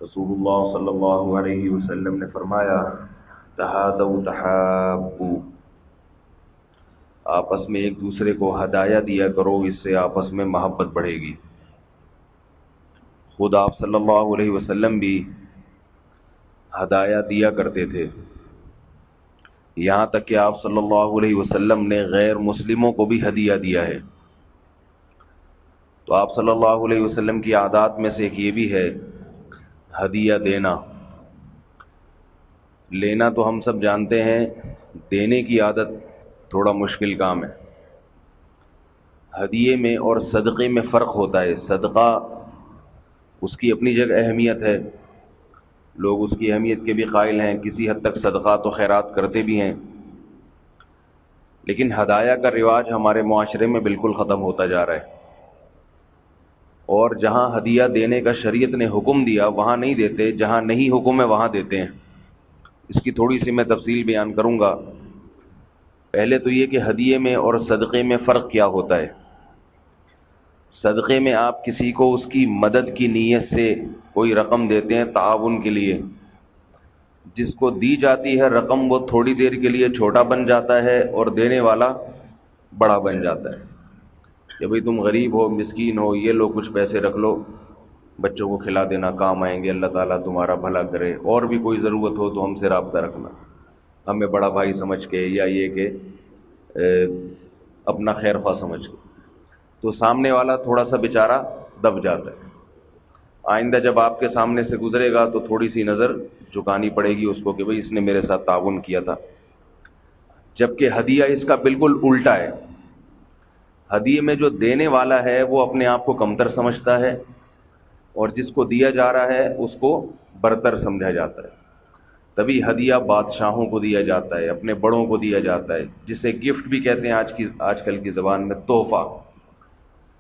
رسول اللہ صلی اللہ علیہ وسلم نے فرمایا تہادوا تحابوا، آپس میں ایک دوسرے کو ہدایہ دیا کرو، اس سے آپس میں محبت بڑھے گی۔ خود آپ صلی اللہ علیہ وسلم بھی ہدایہ دیا کرتے تھے، یہاں تک کہ آپ صلی اللہ علیہ وسلم نے غیر مسلموں کو بھی ہدیہ دیا ہے۔ تو آپ صلی اللہ علیہ وسلم کی عادات میں سے ایک یہ بھی ہے ہدیہ دینا۔ لینا تو ہم سب جانتے ہیں، دینے کی عادت تھوڑا مشکل کام ہے۔ ہدیے میں اور صدقے میں فرق ہوتا ہے۔ صدقہ اس کی اپنی جگہ اہمیت ہے، لوگ اس کی اہمیت کے بھی قائل ہیں، کسی حد تک صدقات و خیرات کرتے بھی ہیں، لیکن ہدایہ کا رواج ہمارے معاشرے میں بالکل ختم ہوتا جا رہا ہے، اور جہاں ہدیہ دینے کا شریعت نے حکم دیا وہاں نہیں دیتے، جہاں نہیں حکم ہے وہاں دیتے ہیں۔ اس کی تھوڑی سی میں تفصیل بیان کروں گا۔ پہلے تو یہ کہ ہدیے میں اور صدقے میں فرق کیا ہوتا ہے۔ صدقے میں آپ کسی کو اس کی مدد کی نیت سے کوئی رقم دیتے ہیں تعاون کے لیے، جس کو دی جاتی ہے رقم وہ تھوڑی دیر کے لیے چھوٹا بن جاتا ہے اور دینے والا بڑا بن جاتا ہے کہ بھئی تم غریب ہو، مسکین ہو، یہ لو کچھ پیسے رکھ لو، بچوں کو کھلا دینا، کام آئیں گے، اللہ تعالیٰ تمہارا بھلا کرے، اور بھی کوئی ضرورت ہو تو ہم سے رابطہ رکھنا، ہمیں بڑا بھائی سمجھ کے، یا یہ کہ اپنا خیر خواہ سمجھ کے۔ تو سامنے والا تھوڑا سا بیچارہ دب جاتا ہے، آئندہ جب آپ کے سامنے سے گزرے گا تو تھوڑی سی نظر جھکانی پڑے گی اس کو کہ بھئی اس نے میرے ساتھ تعاون کیا تھا۔ جبکہ ہدیہ اس کا بالکل الٹا ہے۔ ہدیے میں جو دینے والا ہے وہ اپنے آپ کو کمتر سمجھتا ہے، اور جس کو دیا جا رہا ہے اس کو برتر سمجھا جاتا ہے۔ تبھی ہدیہ بادشاہوں کو دیا جاتا ہے، اپنے بڑوں کو دیا جاتا ہے، جسے گفٹ بھی کہتے ہیں آج کل کی زبان میں، تحفہ۔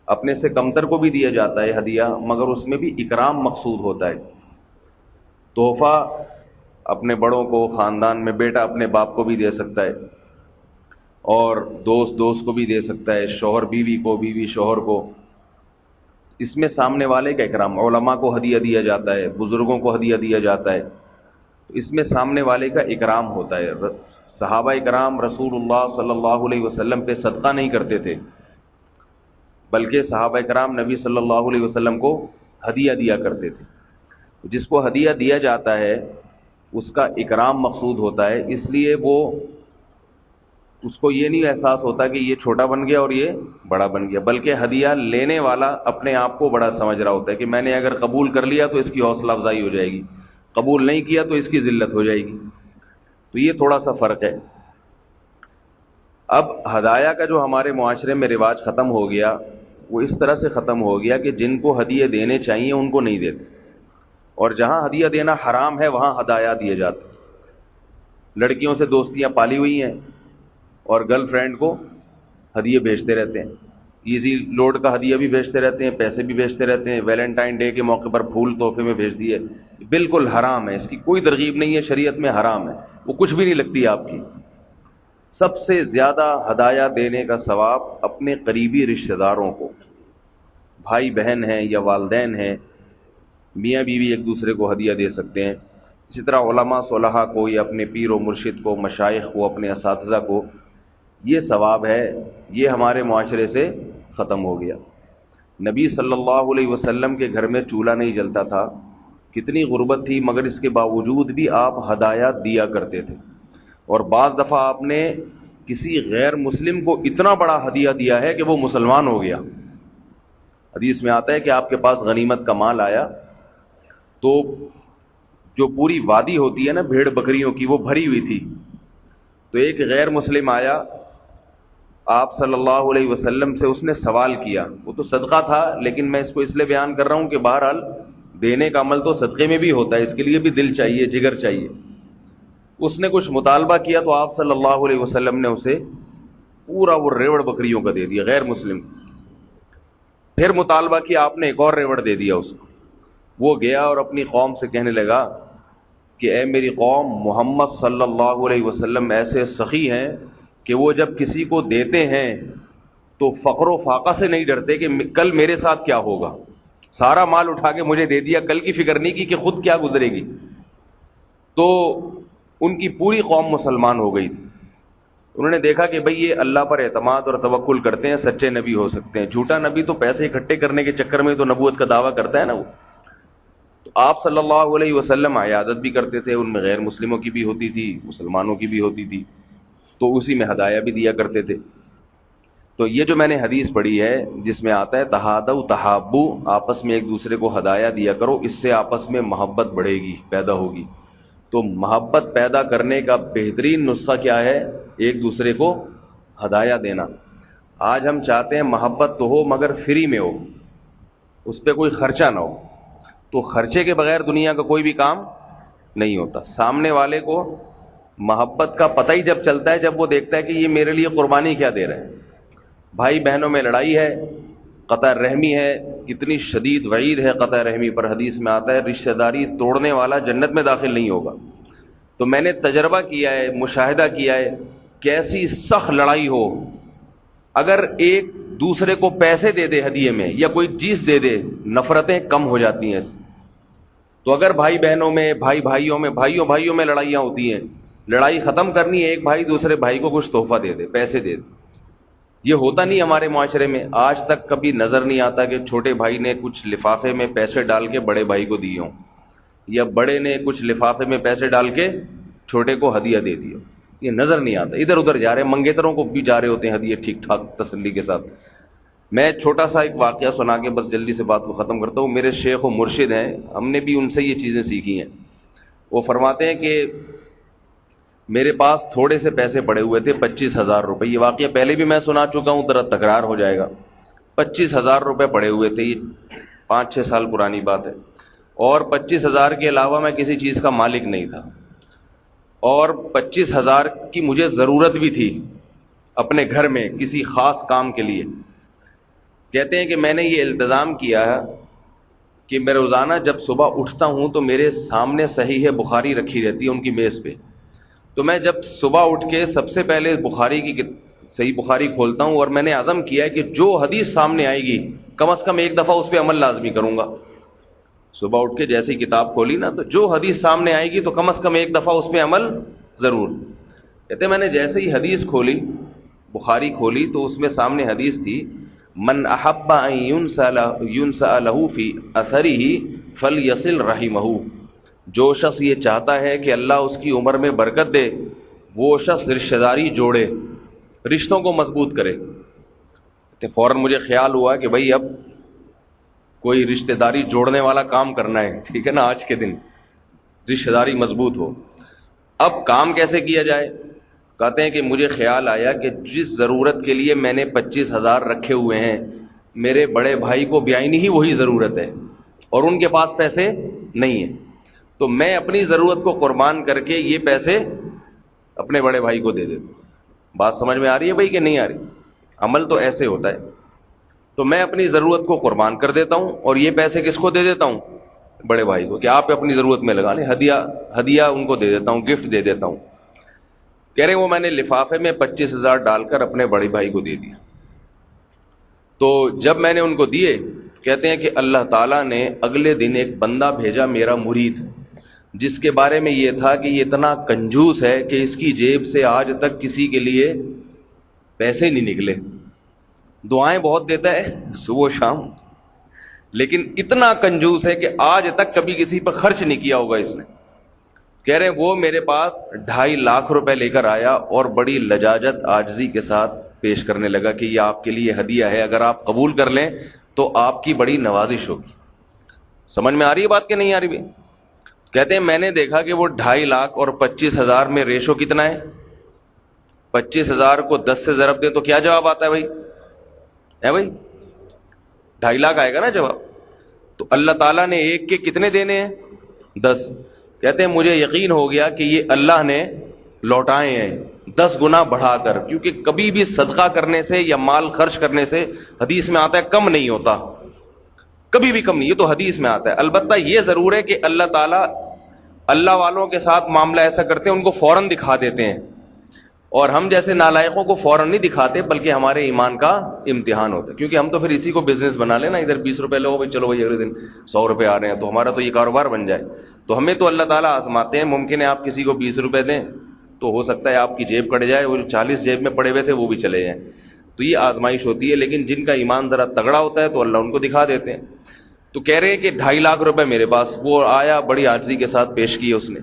اپنے سے کمتر کو بھی دیا جاتا ہے ہدیہ، مگر اس میں بھی اکرام مقصود ہوتا ہے۔ تحفہ اپنے بڑوں کو، خاندان میں بیٹا اپنے باپ کو بھی دے سکتا ہے، اور دوست کو بھی دے سکتا ہے، شوہر بیوی کو، بیوی شوہر کو۔ اس میں سامنے والے کا اکرام، علماء کو ہدیہ دیا جاتا ہے، بزرگوں کو ہدیہ دیا جاتا ہے، اس میں سامنے والے کا اکرام ہوتا ہے۔ صحابہ اکرام رسول اللہ صلی اللہ علیہ وسلم پہ صدقہ نہیں کرتے تھے، بلکہ صحابہ اکرام نبی صلی اللہ علیہ وسلم کو ہدیہ دیا کرتے تھے۔ جس کو ہدیہ دیا جاتا ہے اس کا اکرام مقصود ہوتا ہے، اس لیے اس کو یہ نہیں احساس ہوتا کہ یہ چھوٹا بن گیا اور یہ بڑا بن گیا، بلکہ ہدیہ لینے والا اپنے آپ کو بڑا سمجھ رہا ہوتا ہے کہ میں نے اگر قبول کر لیا تو اس کی حوصلہ افزائی ہو جائے گی، قبول نہیں کیا تو اس کی ذلت ہو جائے گی۔ تو یہ تھوڑا سا فرق ہے۔ اب ہدایہ کا جو ہمارے معاشرے میں رواج ختم ہو گیا، وہ اس طرح سے ختم ہو گیا کہ جن کو ہدیے دینے چاہیے ان کو نہیں دیتے، اور جہاں ہدیہ دینا حرام ہے وہاں ہدایہ دیے جاتے۔ لڑکیوں سے دوستیاں پالی ہوئی ہیں اور گرل فرینڈ کو ہدیے بھیجتے رہتے ہیں، ایزی لوڈ کا ہدیہ بھی بھیجتے رہتے ہیں، پیسے بھی بھیجتے رہتے ہیں، ویلنٹائن ڈے کے موقع پر پھول تحفے میں بھیج دیے۔ بالکل حرام ہے، اس کی کوئی ترغیب نہیں ہے، شریعت میں حرام ہے، وہ کچھ بھی نہیں لگتی آپ کی۔ سب سے زیادہ ہدایہ دینے کا ثواب اپنے قریبی رشتہ داروں کو، بھائی بہن ہیں یا والدین ہیں، میاں بیوی ایک دوسرے کو ہدیہ دے سکتے ہیں۔ اسی طرح علماء صلحاء کو یا اپنے پیر و مرشد کو، مشائخ کو، اپنے اساتذہ کو، یہ ثواب ہے۔ یہ ہمارے معاشرے سے ختم ہو گیا۔ نبی صلی اللہ علیہ وسلم کے گھر میں چولہا نہیں جلتا تھا، کتنی غربت تھی، مگر اس کے باوجود بھی آپ ہدایہ دیا کرتے تھے، اور بعض دفعہ آپ نے کسی غیر مسلم کو اتنا بڑا ہدیہ دیا ہے کہ وہ مسلمان ہو گیا۔ حدیث میں آتا ہے کہ آپ کے پاس غنیمت کا مال آیا تو جو پوری وادی ہوتی ہے نا بھیڑ بکریوں کی، وہ بھری ہوئی تھی، تو ایک غیر مسلم آیا، آپ صلی اللہ علیہ وسلم سے اس نے سوال کیا۔ وہ تو صدقہ تھا، لیکن میں اس کو اس لیے بیان کر رہا ہوں کہ بہرحال دینے کا عمل تو صدقے میں بھی ہوتا ہے، اس کے لیے بھی دل چاہیے، جگر چاہیے۔ اس نے کچھ مطالبہ کیا تو آپ صلی اللہ علیہ وسلم نے اسے پورا وہ ریوڑ بکریوں کا دے دیا، غیر مسلم۔ پھر مطالبہ کیا آپ نے، ایک اور ریوڑ دے دیا اس کو۔ وہ گیا اور اپنی قوم سے کہنے لگا کہ اے میری قوم، محمد صلی اللہ علیہ وسلم ایسے سخی ہیں کہ وہ جب کسی کو دیتے ہیں تو فقر و فاقہ سے نہیں ڈرتے کہ کل میرے ساتھ کیا ہوگا۔ سارا مال اٹھا کے مجھے دے دیا، کل کی فکر نہیں کی کہ خود کیا گزرے گی. تو ان کی پوری قوم مسلمان ہو گئی تھی. انہوں نے دیکھا کہ بھئی یہ اللہ پر اعتماد اور توکل کرتے ہیں، سچے نبی ہو سکتے ہیں. جھوٹا نبی تو پیسے اکٹھے کرنے کے چکر میں تو نبوت کا دعویٰ کرتا ہے نا وہ. تو آپ صلی اللہ علیہ وسلم عیادت بھی کرتے تھے، ان میں غیر مسلموں کی بھی ہوتی تھی، مسلمانوں کی بھی ہوتی تھی، تو اسی میں ہدایہ بھی دیا کرتے تھے. تو یہ جو میں نے حدیث پڑھی ہے جس میں آتا ہے تہادوا تحابو، آپس میں ایک دوسرے کو ہدایہ دیا کرو، اس سے آپس میں محبت بڑھے گی، پیدا ہوگی. تو محبت پیدا کرنے کا بہترین نسخہ کیا ہے؟ ایک دوسرے کو ہدایہ دینا. آج ہم چاہتے ہیں محبت تو ہو مگر فری میں ہو، اس پہ کوئی خرچہ نہ ہو. تو خرچے کے بغیر دنیا کا کوئی بھی کام نہیں ہوتا. سامنے والے کو محبت کا پتہ ہی جب چلتا ہے جب وہ دیکھتا ہے کہ یہ میرے لیے قربانی کیا دے رہا ہے. بھائی بہنوں میں لڑائی ہے، قطع رحمی ہے، کتنی شدید وعید ہے قطع رحمی پر. حدیث میں آتا ہے رشتہ داری توڑنے والا جنت میں داخل نہیں ہوگا. تو میں نے تجربہ کیا ہے، مشاہدہ کیا ہے، کیسی سخت لڑائی ہو، اگر ایک دوسرے کو پیسے دے دے ہدیے میں یا کوئی چیز دے دے، نفرتیں کم ہو جاتی ہیں. تو اگر بھائی بہنوں میں، بھائی بھائیوں میں، بھائیوں بھائیوں میں لڑائیاں ہوتی ہیں، لڑائی ختم کرنی ہے، ایک بھائی دوسرے بھائی کو کچھ تحفہ دے دے، پیسے دے دے. یہ ہوتا نہیں ہمارے معاشرے میں. آج تک کبھی نظر نہیں آتا کہ چھوٹے بھائی نے کچھ لفافے میں پیسے ڈال کے بڑے بھائی کو دیے ہوں، یا بڑے نے کچھ لفافے میں پیسے ڈال کے چھوٹے کو ہدیہ دے دیا. یہ نظر نہیں آتا. ادھر ادھر جا رہے ہیں، منگیتروں کو بھی جا رہے ہوتے ہیں ہدیے ٹھیک ٹھاک تسلی کے ساتھ. میں چھوٹا سا ایک واقعہ سنا کے بس جلدی سے بات کو ختم کرتا ہوں. میرے شیخ و مرشد ہیں، ہم نے بھی ان سے یہ چیزیں سیکھی ہیں. وہ فرماتے ہیں کہ میرے پاس تھوڑے سے پیسے پڑے ہوئے تھے، 25,000 روپے. یہ واقعہ پہلے بھی میں سنا چکا ہوں، ذرا تکرار ہو جائے گا. 25,000 روپے پڑے ہوئے تھے، یہ 5-6 سال پرانی بات ہے. اور 25,000 کے علاوہ میں کسی چیز کا مالک نہیں تھا، اور 25,000 کی مجھے ضرورت بھی تھی اپنے گھر میں کسی خاص کام کے لیے. کہتے ہیں کہ میں نے یہ التزام کیا ہے کہ میں روزانہ جب صبح اٹھتا ہوں تو میرے سامنے صحیح بخاری رکھی رہتی ہے ان کی میز پہ. تو میں جب صبح اٹھ کے سب سے پہلے بخاری کی صحیح بخاری کھولتا ہوں، اور میں نے عزم کیا ہے کہ جو حدیث سامنے آئے گی کم از کم ایک دفعہ اس پہ عمل لازمی کروں گا. صبح اٹھ کے جیسی کتاب کھولی نا، تو جو حدیث سامنے آئے گی تو کم از کم ایک دفعہ اس پہ عمل ضرور. کہتے میں نے جیسے ہی حدیث کھولی، بخاری کھولی، تو اس میں سامنے حدیث تھی من احب ان ينسأ له فی اثرہ فلیصل رحمہ. جو شخص یہ چاہتا ہے کہ اللہ اس کی عمر میں برکت دے، وہ شخص رشتہ داری جوڑے، رشتوں کو مضبوط کرے. تو فوراً مجھے خیال ہوا کہ بھئی اب کوئی رشتہ داری جوڑنے والا کام کرنا ہے، ٹھیک ہے نا، آج کے دن رشتہ داری مضبوط ہو. اب کام کیسے کیا جائے؟ کہتے ہیں کہ مجھے خیال آیا کہ جس ضرورت کے لیے میں نے 25,000 رکھے ہوئے ہیں، میرے بڑے بھائی کو بیائی ہی وہی ضرورت ہے اور ان کے پاس پیسے نہیں ہیں. تو میں اپنی ضرورت کو قربان کر کے یہ پیسے اپنے بڑے بھائی کو دے دیتا ہوں. بات سمجھ میں آ رہی ہے بھائی کہ نہیں آ رہی؟ عمل تو ایسے ہوتا ہے. تو میں اپنی ضرورت کو قربان کر دیتا ہوں اور یہ پیسے کس کو دے دیتا ہوں؟ بڑے بھائی کو، کہ آپ اپنی ضرورت میں لگا لیں. ہدیہ ان کو دے دیتا ہوں، گفٹ دے دیتا ہوں. کہہ رہے وہ میں نے لفافے میں 25,000 ڈال کر اپنے بڑے بھائی کو دے دیا. تو جب میں نے ان کو دیے، کہتے ہیں کہ اللہ تعالیٰ نے اگلے دن ایک بندہ بھیجا، میرا مرید، جس کے بارے میں یہ تھا کہ یہ اتنا کنجوس ہے کہ اس کی جیب سے آج تک کسی کے لیے پیسے نہیں نکلے. دعائیں بہت دیتا ہے صبح و شام، لیکن اتنا کنجوس ہے کہ آج تک کبھی کسی پر خرچ نہیں کیا ہوگا اس نے. کہہ رہے وہ میرے پاس 2.5 لاکھ روپے لے کر آیا اور بڑی لجاجت عاجزی کے ساتھ پیش کرنے لگا کہ یہ آپ کے لیے ہدیہ ہے، اگر آپ قبول کر لیں تو آپ کی بڑی نوازش ہوگی. سمجھ میں آ رہی ہے بات کہ نہیں آ رہی بھی؟ کہتے ہیں میں نے دیکھا کہ وہ 2.5 لاکھ اور 25,000 میں ریشو کتنا ہے؟ 25,000 کو 10 سے ضرب دے تو کیا جواب آتا ہے بھائی؟ ہے بھائی 2.5 لاکھ آئے گا نا جواب. تو اللہ تعالیٰ نے ایک کے کتنے دینے ہیں؟ 10. کہتے ہیں مجھے یقین ہو گیا کہ یہ اللہ نے لوٹائے ہیں 10 گنا بڑھا کر، کیونکہ کبھی بھی صدقہ کرنے سے یا مال خرچ کرنے سے حدیث میں آتا ہے کم نہیں ہوتا، کبھی بھی کم نہیں. یہ تو حدیث میں آتا ہے. البتہ یہ ضرور ہے کہ اللہ تعالیٰ اللہ والوں کے ساتھ معاملہ ایسا کرتے ہیں ان کو فوراً دکھا دیتے ہیں. اور ہم جیسے نالائقوں کو فوراً نہیں دکھاتے، بلکہ ہمارے ایمان کا امتحان ہوتا ہے، کیونکہ ہم تو پھر اسی کو بزنس بنا لینا، ادھر 20 روپے لو بھائی، چلو بھائی اگلے دن 100 روپے آ رہے ہیں تو ہمارا تو یہ کاروبار بن جائے۔ تو ہمیں تو اللہ تعالیٰ آزماتے ہیں، ممکن ہے آپ کسی کو 20 روپے دیں تو ہو سکتا ہے آپ کی جیب کٹ جائے، وہ جو 40 جیب میں پڑے ہوئے تھے وہ بھی چلے جائیں، تو یہ آزمائش ہوتی ہے۔ لیکن جن کا ایمان ذرا تگڑا ہوتا ہے تو اللہ ان کو دکھا دیتے ہیں۔ تو کہہ رہے ہیں کہ 2.5 لاکھ روپے میرے پاس، وہ آیا بڑی عاجزی کے ساتھ پیش کیے اس نے۔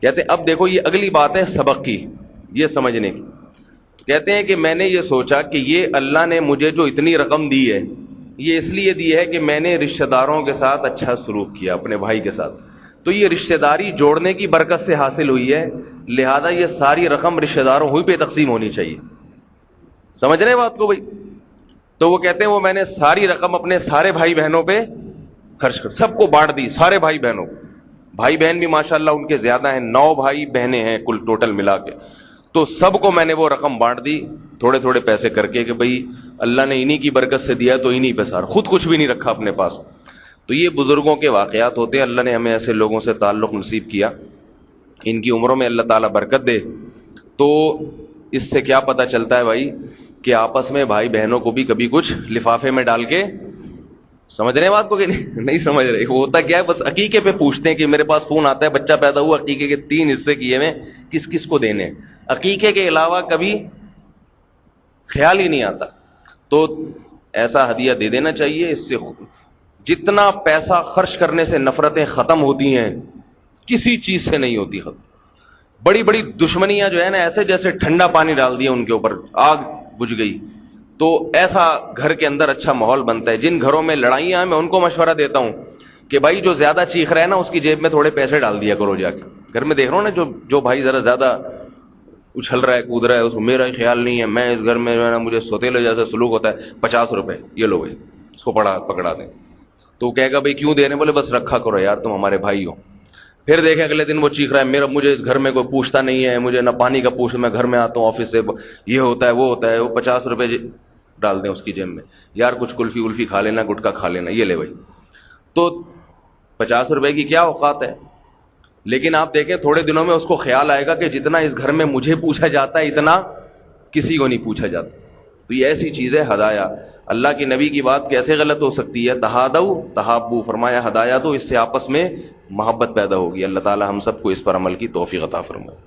کہتے ہیں اب دیکھو یہ اگلی بات ہے سبق کی، یہ سمجھنے کی۔ کہتے ہیں کہ میں نے یہ سوچا کہ یہ اللہ نے مجھے جو اتنی رقم دی ہے یہ اس لیے دی ہے کہ میں نے رشتہ داروں کے ساتھ اچھا سلوک کیا، اپنے بھائی کے ساتھ، تو یہ رشتہ داری جوڑنے کی برکت سے حاصل ہوئی ہے، لہذا یہ ساری رقم رشتہ داروں ہوئی پہ تقسیم ہونی چاہیے۔ سمجھ رہے ہیں بات کو بھائی؟ تو وہ کہتے ہیں وہ میں نے ساری رقم اپنے سارے بھائی بہنوں پہ خرچ کر، سب کو بانٹ دی، سارے بھائی بہنوں کو۔ بھائی بہن بھی ماشاءاللہ ان کے زیادہ ہیں، 9 بھائی بہنیں ہیں کل ٹوٹل ملا کے، تو سب کو میں نے وہ رقم بانٹ دی تھوڑے تھوڑے پیسے کر کے کہ بھئی اللہ نے انہی کی برکت سے دیا تو انہی پہ سار، خود کچھ بھی نہیں رکھا اپنے پاس۔ تو یہ بزرگوں کے واقعات ہوتے ہیں، اللہ نے ہمیں ایسے لوگوں سے تعلق نصیب کیا، ان کی عمروں میں اللہ تعالیٰ برکت دے۔ تو اس سے کیا پتہ چلتا ہے بھائی کہ آپس میں بھائی بہنوں کو بھی کبھی کچھ لفافے میں ڈال کے، سمجھ رہے ہیں بات کو کہ نہیں سمجھ رہے؟ وہ ہوتا کیا ہے، بس عقیقے پہ پوچھتے ہیں کہ میرے پاس فون آتا ہے بچہ پیدا ہوا، عقیقے کے 3 حصے کیے میں کس کس کو دینے، عقیقے کے علاوہ کبھی خیال ہی نہیں آتا۔ تو ایسا ہدیہ دے دینا چاہیے، اس سے جتنا پیسہ خرچ کرنے سے نفرتیں ختم ہوتی ہیں کسی چیز سے نہیں ہوتی ختم۔ بڑی بڑی دشمنیاں جو ہے نا، ایسے جیسے ٹھنڈا پانی ڈال دیا ان کے اوپر، آگ بجھ گئی، تو ایسا گھر کے اندر اچھا ماحول بنتا ہے۔ جن گھروں میں لڑائیاں ہیں میں ان کو مشورہ دیتا ہوں کہ بھائی جو زیادہ چیخ رہا ہے نا اس کی جیب میں تھوڑے پیسے ڈال دیا کرو جا کے۔ گھر میں دیکھ رہا ہوں نا جو بھائی ذرا زیادہ اچھل رہا ہے کود رہا ہے، اس کو میرا ہی خیال نہیں ہے، میں اس گھر میں جو ہے نا مجھے سوتیلے جیسا سلوک ہوتا ہے، 50 روپے یہ لو بھائی اس کو پکڑا دیں، تو وہ کہے گا بھائی کیوں دے رہے ہیں؟ بولے بس رکھا کرو یار، تم ہمارے بھائی ہو۔ پھر دیکھیں اگلے دن وہ چیخ رہا ہے مجھے اس گھر میں کوئی پوچھتا نہیں ہے، مجھے نہ پانی کا پوچھ، میں گھر میں آتا ہوں آفس سے، یہ ہوتا ہے وہ ہوتا ہے، وہ 50 روپے ڈال دیں اس کی جیب میں، یار کچھ کلفی ولفی کھا لینا، گٹکا کھا لینا، یہ لے بھائی۔ تو 50 روپے کی کیا اوقات ہے؟ لیکن آپ دیکھیں تھوڑے دنوں میں اس کو خیال آئے گا کہ جتنا اس گھر میں مجھے پوچھا جاتا ہے اتنا کسی کو نہیں پوچھا جاتا۔ تو یہ ایسی چیز ہے ہدایہ۔ اللہ کے نبی کی بات کیسے غلط ہو سکتی ہے؟ تہادو تحابو، فرمایا ہدایہ دو، اس سے آپس میں محبت پیدا ہوگی۔ اللہ تعالی ہم سب کو اس پر عمل کی توفیق عطا فرمائے۔